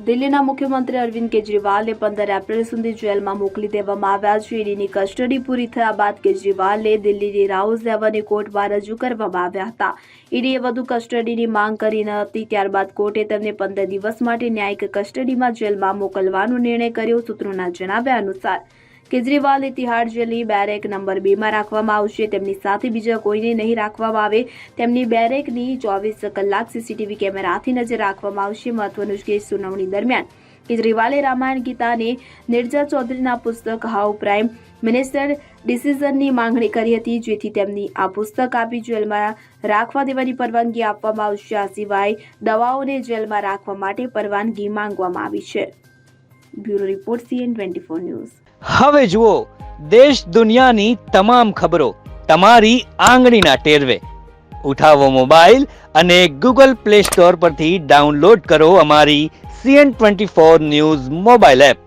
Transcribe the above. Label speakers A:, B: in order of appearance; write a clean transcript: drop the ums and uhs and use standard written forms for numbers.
A: દિલ્હીના મુખ્યમંત્રી અરવિંદ કેજરીવાલને 15 એપ્રિલ સુધી જેલમાં મોકલી દેવામાં આવ્યા છે. ઈડીની કસ્ટડી પૂરી થયા બાદ કેજરીવાલને દિલ્હીની રાઉઝ એવન્યુ કોર્ટમાં રજૂ કરવામાં આવ્યા હતા. ઈડીએ વધુ કસ્ટડીની માંગ કરી ન હતી. ત્યારબાદ કોર્ટે તેમને 15 દિવસ માટે ન્યાયિક કસ્ટડીમાં જેલમાં મોકલવાનો નિર્ણય કર્યો. સૂત્રોના જણાવ્યા અનુસાર કેજરીવાલને તિહાડ જેલની બેરેક નંબર 2 માં રાખવામાં આવશે. તેમની સાથે બીજા કોઈને નહીં રાખવામાં આવે. તેમની બેરેકની 24 કલાક સીસીટીવી કેમેરાથી નજર રાખવામાં આવશે. મહત્વનું છે કે સુનાવણી દરમિયાન કેજરીવાલે રામાયણ ગીતા અને નિર્જા ચૌધરીના પુસ્તક હાઉ પ્રાઇમ મિનિસ્ટર ડિસિઝનની માંગણી કરી હતી, જેથી તેમની આ પુસ્તક આપી જેલમાં રાખવા દેવાની પરવાનગી આપવામાં આવશે. આ સિવાય દવાઓને જેલમાં રાખવા માટે પરવાનગી માંગવામાં આવી છે. Bureau report CN24 news.
B: હવે જુઓ દેશ દુનિયાની તમામ ખબરો તમારી આંગળીના ટેરવે. ઉઠાવો મોબાઈલ અને Google Play Store પરથી ડાઉનલોડ કરો અમારી CN24 ન્યૂઝ મોબાઈલ એપ.